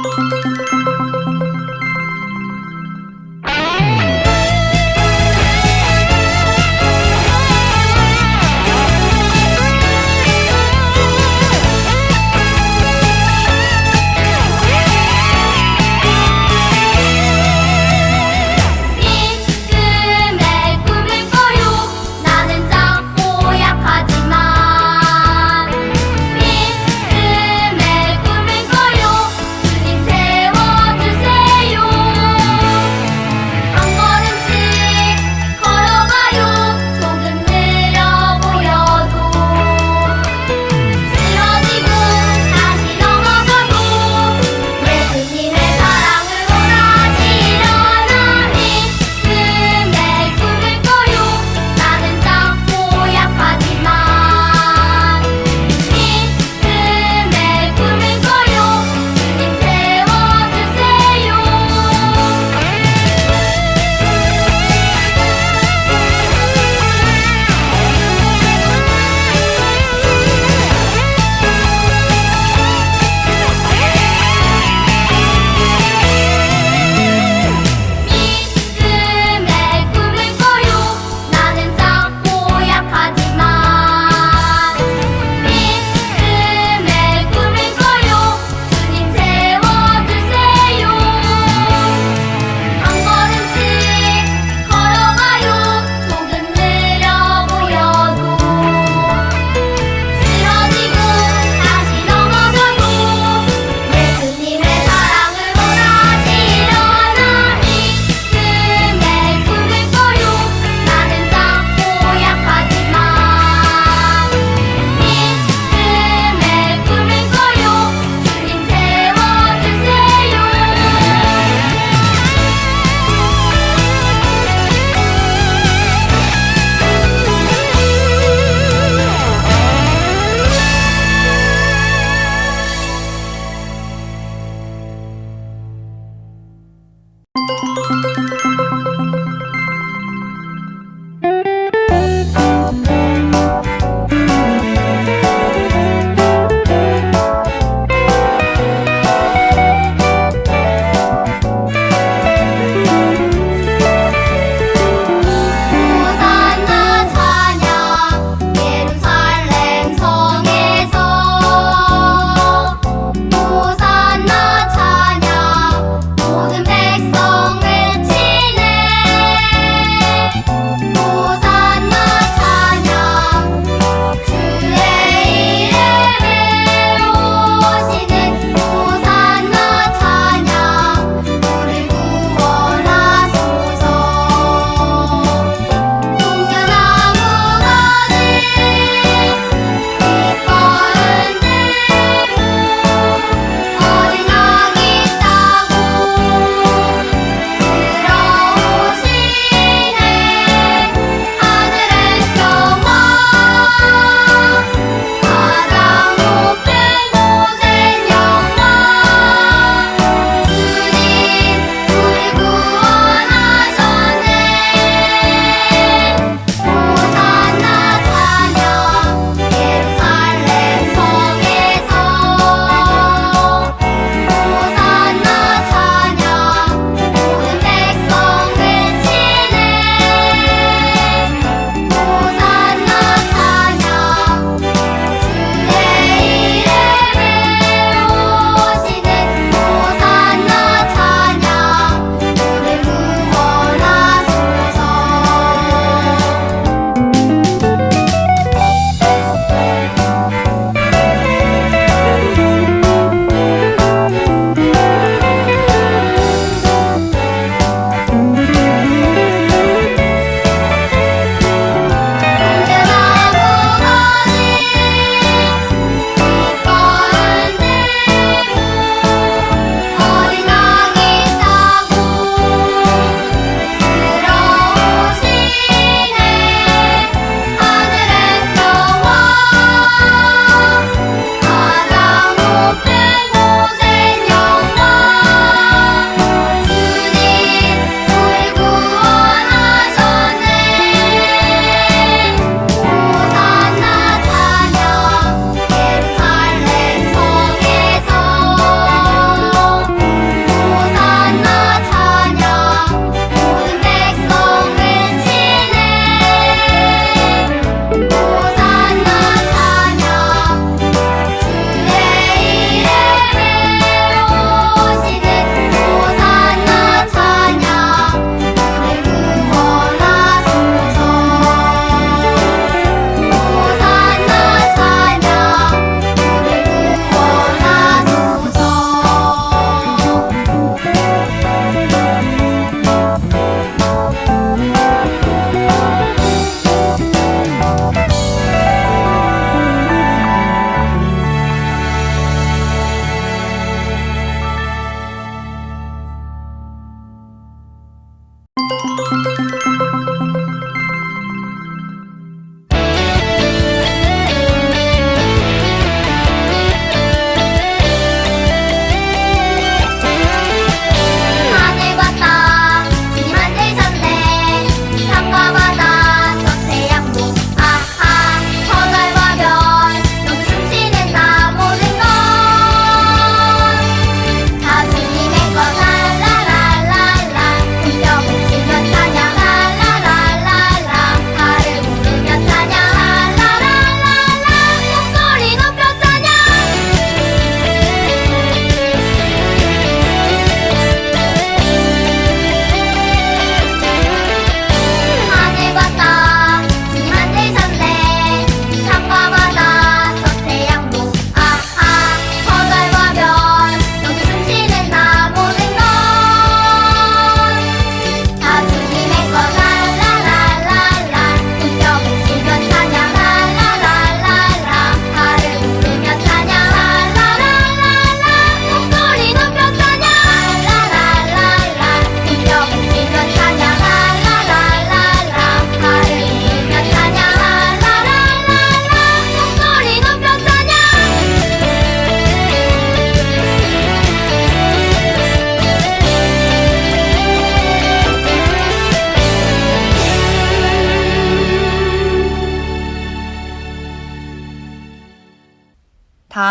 믿음의 꿈을 꿔요. 주님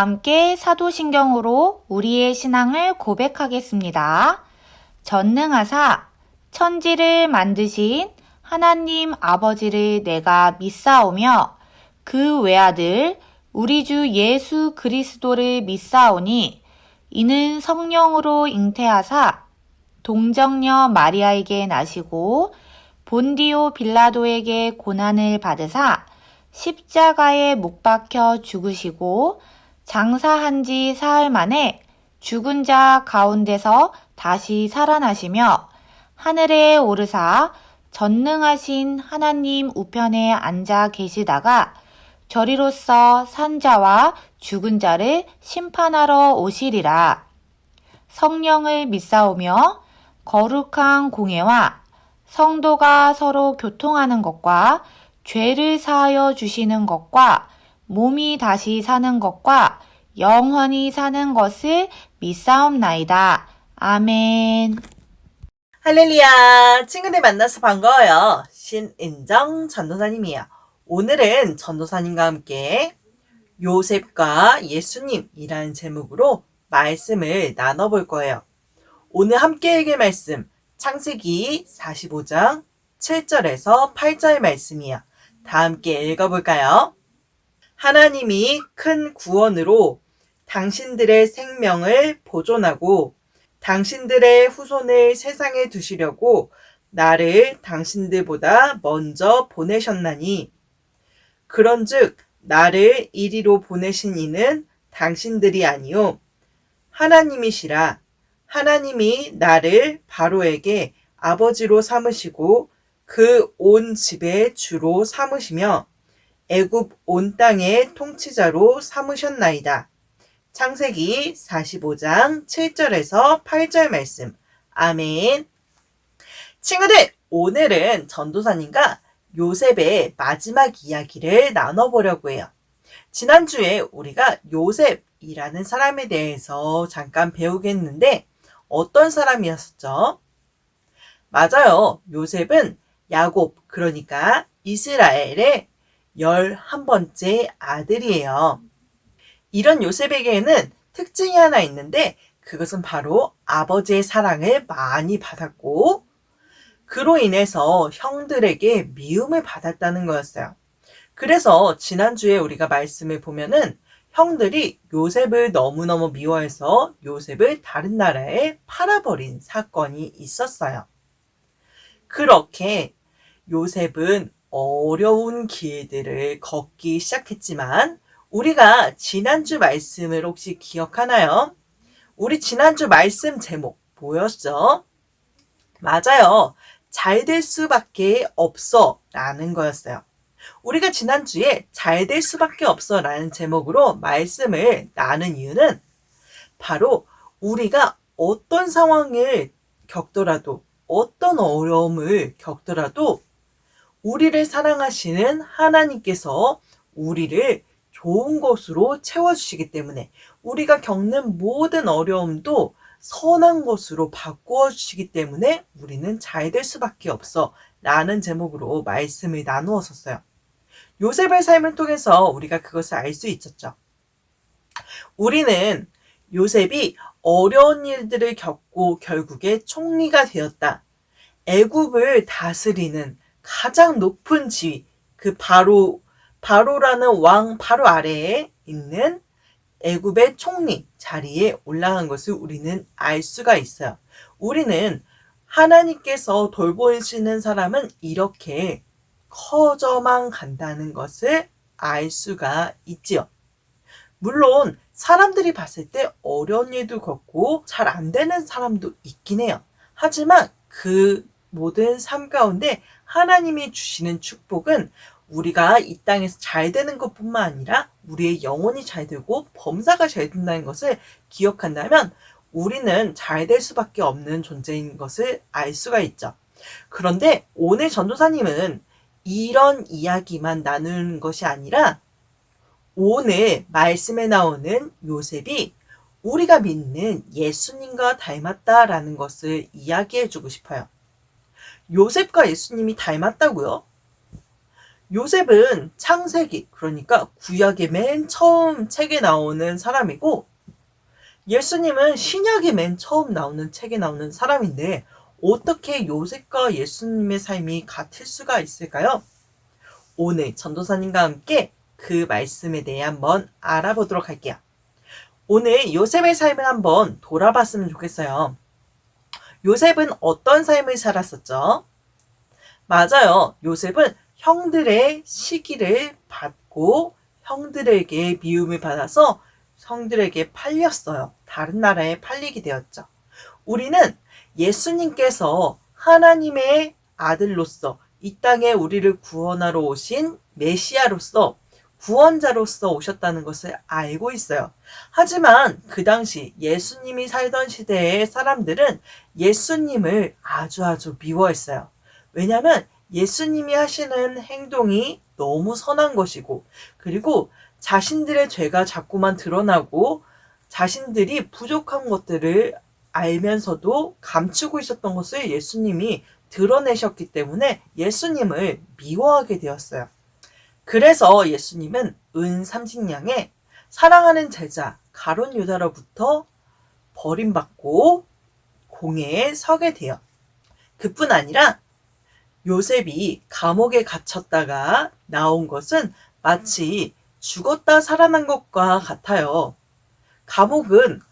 함께 사도신경으로 우리의 신앙을 고백하겠습니다. 전능하사 천지를 만드신 하나님 아버지를 내가 믿사오며 그 외아들 우리 주 예수 그리스도를 믿사오니 이는 성령으로 잉태하사 동정녀 마리아에게 나시고 본디오 빌라도에게 고난을 받으사 십자가에 못 박혀 죽으시고 장사한 지 사흘 만에 죽은 자 가운데서 다시 살아나시며 하늘에 오르사 전능하신 하나님 우편에 앉아 계시다가 저리로서 산 자와 죽은 자를 심판하러 오시리라. 성령을 믿사오며 거룩한 공예와 성도가 서로 교통하는 것과 죄를 사하여 주시는 것과 몸이 다시 사는 것과 영원히 사는 것을 믿사옵나이다. 아멘. 할렐루야! 친구들 만나서 반가워요. 신은정 전도사님이에요. 오늘은 전도사님과 함께 요셉과 예수님이라는 제목으로 말씀을 나눠볼 거예요. 오늘 함께 읽을 말씀 창세기 45장 7절에서 8절 말씀이에요. 다 함께 읽어볼까요? 하나님이 큰 구원으로 당신들의 생명을 보존하고 당신들의 후손을 세상에 두시려고 나를 당신들보다 먼저 보내셨나니 그런즉 나를 이리로 보내신 이는 당신들이 아니요 하나님이시라. 하나님이 나를 바로에게 아버지로 삼으시고 그 온 집의 주로 삼으시며 애굽 온 땅의 통치자로 삼으셨나이다. 창세기 45장 7절에서 8절 말씀. 아멘. 친구들, 오늘은 전도사님과 요셉의 마지막 이야기를 나눠보려고 해요. 지난주에 우리가 요셉이라는 사람에 대해서 잠깐 배우겠는데 어떤 사람이었었죠? 맞아요. 요셉은 야곱, 그러니까 이스라엘의 11번째 아들이에요. 이런 요셉에게는 특징이 하나 있는데 그것은 바로 아버지의 사랑을 많이 받았고 그로 인해서 형들에게 미움을 받았다는 거였어요. 그래서 지난주에 우리가 말씀을 보면은 형들이 요셉을 너무너무 미워해서 요셉을 다른 나라에 팔아버린 사건이 있었어요. 그렇게 요셉은 어려운 길들을 걷기 시작했지만 우리가 지난주 말씀을 혹시 기억하나요? 우리 지난주 말씀 제목 뭐였죠? 맞아요. 잘 될 수밖에 없어 라는 거였어요. 우리가 지난주에 잘 될 수밖에 없어 라는 제목으로 말씀을 나눈 이유는 바로 우리가 어떤 상황을 겪더라도 어떤 어려움을 겪더라도 우리를 사랑하시는 하나님께서 우리를 좋은 것으로 채워주시기 때문에 우리가 겪는 모든 어려움도 선한 것으로 바꾸어 주시기 때문에 우리는 잘 될 수밖에 없어 라는 제목으로 말씀을 나누었었어요. 요셉의 삶을 통해서 우리가 그것을 알 수 있었죠. 우리는 요셉이 어려운 일들을 겪고 결국에 총리가 되었다. 애굽을 다스리는 가장 높은 지위, 그 바로라는 왕 바로 아래에 있는 애굽의 총리 자리에 올라간 것을 우리는 알 수가 있어요. 우리는 하나님께서 돌보시는 사람은 이렇게 커져만 간다는 것을 알 수가 있지요. 물론 사람들이 봤을 때 어려운 일도 겪고 잘 안 되는 사람도 있긴 해요. 하지만 그 모든 삶 가운데 하나님이 주시는 축복은 우리가 이 땅에서 잘 되는 것뿐만 아니라 우리의 영혼이 잘 되고 범사가 잘 된다는 것을 기억한다면 우리는 잘 될 수밖에 없는 존재인 것을 알 수가 있죠. 그런데 오늘 전도사님은 이런 이야기만 나누는 것이 아니라 오늘 말씀에 나오는 요셉이 우리가 믿는 예수님과 닮았다라는 것을 이야기해주고 싶어요. 요셉과 예수님이 닮았다고요? 요셉은 창세기, 그러니까 구약의 맨 처음 책에 나오는 사람이고, 예수님은 신약의 맨 처음 나오는 책에 나오는 사람인데, 어떻게 요셉과 예수님의 삶이 같을 수가 있을까요? 오늘 전도사님과 함께 그 말씀에 대해 한번 알아보도록 할게요. 오늘 요셉의 삶을 한번 돌아봤으면 좋겠어요. 요셉은 어떤 삶을 살았었죠? 맞아요. 요셉은 형들의 시기를 받고 형들에게 미움을 받아서 형들에게 팔렸어요. 다른 나라에 팔리게 되었죠. 우리는 예수님께서 하나님의 아들로서 이 땅에 우리를 구원하러 오신 메시아로서 구원자로서 오셨다는 것을 알고 있어요. 하지만 그 당시 예수님이 살던 시대의 사람들은 예수님을 아주 미워했어요. 왜냐하면 예수님이 하시는 행동이 너무 선한 것이고, 그리고 자신들의 죄가 자꾸만 드러나고 자신들이 부족한 것들을 알면서도 감추고 있었던 것을 예수님이 드러내셨기 때문에 예수님을 미워하게 되었어요. 그래서 예수님은 은 30냥에 사랑하는 제자 가룟 유다로부터 버림받고 공회에 서게 돼요. 그뿐 아니라 요셉이 감옥에 갇혔다가 나온 것은 마치 죽었다 살아난 것과 같아요. 감옥은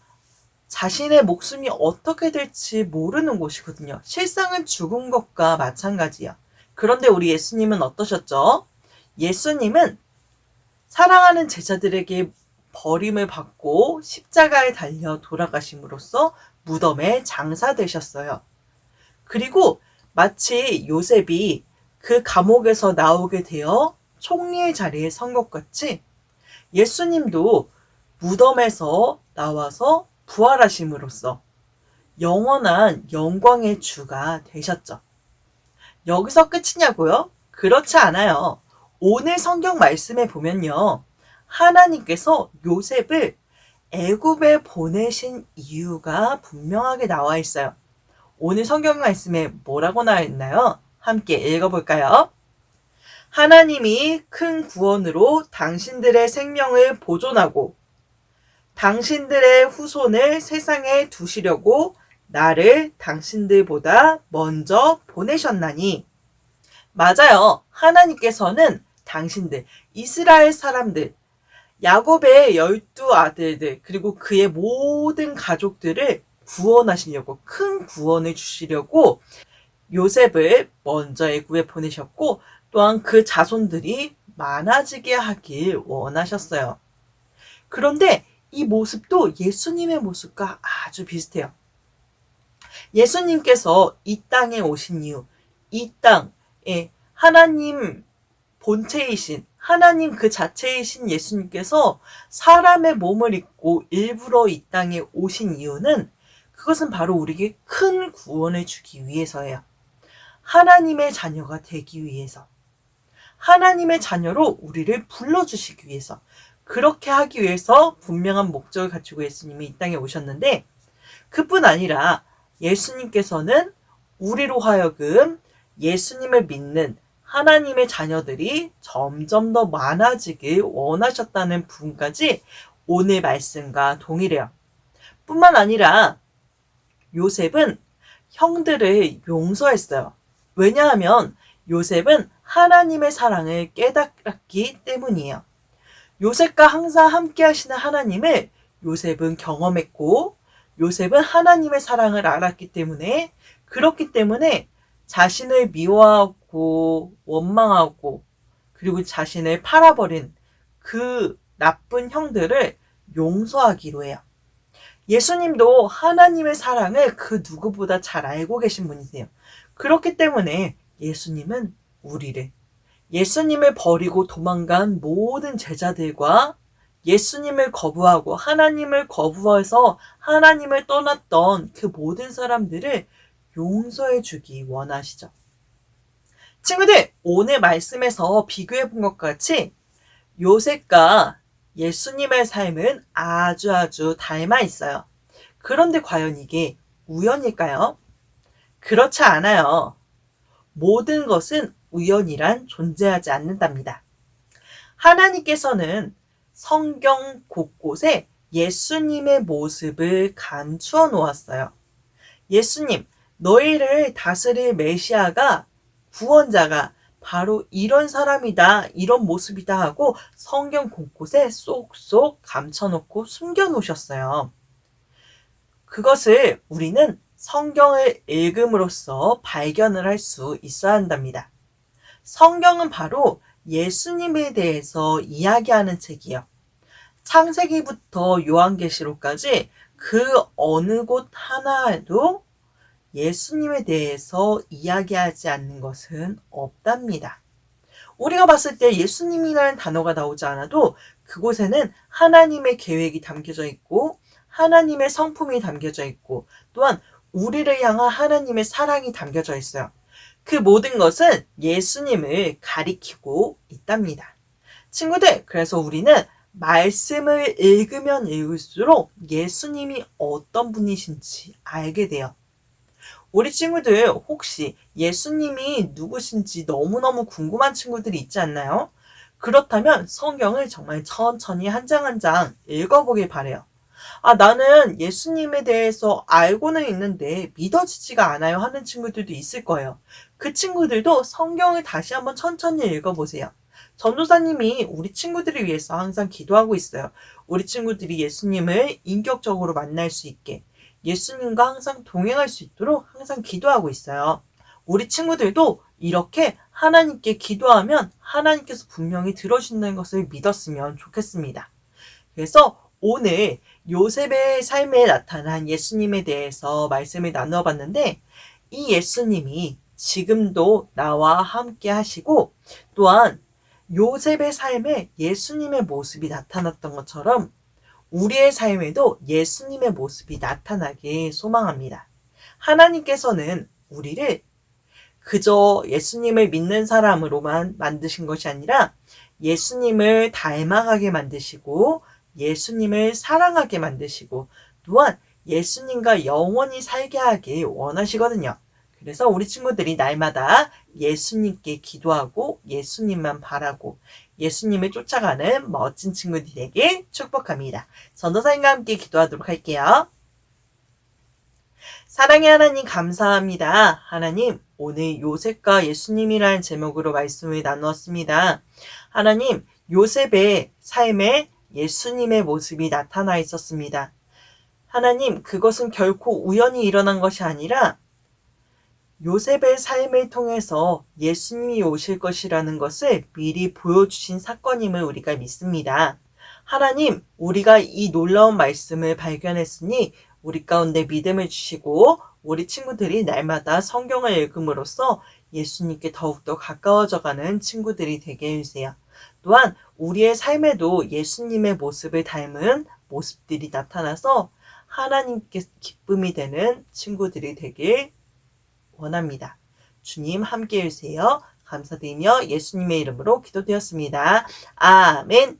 자신의 목숨이 어떻게 될지 모르는 곳이거든요. 실상은 죽은 것과 마찬가지야. 그런데 우리 예수님은 어떠셨죠? 예수님은 사랑하는 제자들에게 버림을 받고 십자가에 달려 돌아가심으로써 무덤에 장사되셨어요. 그리고 마치 요셉이 그 감옥에서 나오게 되어 총리의 자리에 선 것 같이 예수님도 무덤에서 나와서 부활하심으로써 영원한 영광의 주가 되셨죠. 여기서 끝이냐고요? 그렇지 않아요. 오늘 성경 말씀에 보면요. 하나님께서 요셉을 애굽에 보내신 이유가 분명하게 나와 있어요. 오늘 성경 말씀에 뭐라고 나와 있나요? 함께 읽어볼까요? 하나님이 큰 구원으로 당신들의 생명을 보존하고 당신들의 후손을 세상에 두시려고 나를 당신들보다 먼저 보내셨나니. 맞아요. 하나님께서는 당신들, 이스라엘 사람들, 야곱의 12 아들들, 그리고 그의 모든 가족들을 구원하시려고, 큰 구원을 주시려고 요셉을 먼저 애굽에 보내셨고, 또한 그 자손들이 많아지게 하길 원하셨어요. 그런데 이 모습도 예수님의 모습과 아주 비슷해요. 예수님께서 이 땅에 오신 이유, 이 땅에 하나님 본체이신, 하나님 그 자체이신 예수님께서 사람의 몸을 입고 일부러 이 땅에 오신 이유는 그것은 바로 우리에게 큰 구원을 주기 위해서예요. 하나님의 자녀가 되기 위해서. 하나님의 자녀로 우리를 불러주시기 위해서. 그렇게 하기 위해서 분명한 목적을 가지고 예수님이 이 땅에 오셨는데, 그뿐 아니라 예수님께서는 우리로 하여금 예수님을 믿는 하나님의 자녀들이 점점 더 많아지길 원하셨다는 부분까지 오늘 말씀과 동일해요. 뿐만 아니라 요셉은 형들을 용서했어요. 왜냐하면 요셉은 하나님의 사랑을 깨달았기 때문이에요. 요셉과 항상 함께 하시는 하나님을 요셉은 경험했고, 요셉은 하나님의 사랑을 알았기 때문에, 그렇기 때문에 자신을 미워하고 원망하고 그리고 자신을 팔아버린 그 나쁜 형들을 용서하기로 해요. 예수님도 하나님의 사랑을 그 누구보다 잘 알고 계신 분이세요. 그렇기 때문에 예수님은 우리를, 예수님을 버리고 도망간 모든 제자들과 예수님을 거부하고 하나님을 거부해서 하나님을 떠났던 그 모든 사람들을 용서해 주기 원하시죠. 친구들, 오늘 말씀에서 비교해 본 것 같이 요셉과 예수님의 삶은 아주 닮아 있어요. 그런데 과연 이게 우연일까요? 그렇지 않아요. 모든 것은 우연이란 존재하지 않는답니다. 하나님께서는 성경 곳곳에 예수님의 모습을 감추어 놓았어요. 예수님, 너희를 다스릴 메시아가, 구원자가 바로 이런 사람이다, 이런 모습이다 하고 성경 곳곳에 쏙쏙 감춰놓고 숨겨놓으셨어요. 그것을 우리는 성경을 읽음으로써 발견을 할 수 있어야 한답니다. 성경은 바로 예수님에 대해서 이야기하는 책이에요. 창세기부터 요한계시록까지 그 어느 곳 하나에도 예수님에 대해서 이야기하지 않는 것은 없답니다. 우리가 봤을 때 예수님이라는 단어가 나오지 않아도 그곳에는 하나님의 계획이 담겨져 있고 하나님의 성품이 담겨져 있고 또한 우리를 향한 하나님의 사랑이 담겨져 있어요. 그 모든 것은 예수님을 가리키고 있답니다. 친구들, 그래서 우리는 말씀을 읽으면 읽을수록 예수님이 어떤 분이신지 알게 돼요. 우리 친구들 혹시 예수님이 누구신지 너무너무 궁금한 친구들이 있지 않나요? 그렇다면 성경을 정말 천천히 한 장 한 장 읽어보길 바래요. 나는 예수님에 대해서 알고는 있는데 믿어지지가 않아요 하는 친구들도 있을 거예요. 그 친구들도 성경을 다시 한번 천천히 읽어보세요. 전도사님이 우리 친구들을 위해서 항상 기도하고 있어요. 우리 친구들이 예수님을 인격적으로 만날 수 있게, 예수님과 항상 동행할 수 있도록 항상 기도하고 있어요. 우리 친구들도 이렇게 하나님께 기도하면 하나님께서 분명히 들어주신다는 것을 믿었으면 좋겠습니다. 그래서 오늘 요셉의 삶에 나타난 예수님에 대해서 말씀을 나누어 봤는데, 이 예수님이 지금도 나와 함께 하시고 또한 요셉의 삶에 예수님의 모습이 나타났던 것처럼 우리의 삶에도 예수님의 모습이 나타나길 소망합니다. 하나님께서는 우리를 그저 예수님을 믿는 사람으로만 만드신 것이 아니라 예수님을 닮아가게 만드시고 예수님을 사랑하게 만드시고 또한 예수님과 영원히 살게 하길 원하시거든요. 그래서 우리 친구들이 날마다 예수님께 기도하고 예수님만 바라고 예수님을 쫓아가는 멋진 친구들이 되길 축복합니다. 전도사님과 함께 기도하도록 할게요. 사랑의 하나님 감사합니다. 하나님, 오늘 요셉과 예수님이라는 제목으로 말씀을 나누었습니다. 하나님, 요셉의 삶에 예수님의 모습이 나타나 있었습니다. 하나님, 그것은 결코 우연히 일어난 것이 아니라 요셉의 삶을 통해서 예수님이 오실 것이라는 것을 미리 보여주신 사건임을 우리가 믿습니다. 하나님, 우리가 이 놀라운 말씀을 발견했으니 우리 가운데 믿음을 주시고 우리 친구들이 날마다 성경을 읽음으로써 예수님께 더욱더 가까워져가는 친구들이 되게 해주세요. 또한 우리의 삶에도 예수님의 모습을 닮은 모습들이 나타나서 하나님께 기쁨이 되는 친구들이 되길 원합니다. 주님 함께 해주세요. 감사드리며 예수님의 이름으로 기도드렸습니다. 아멘.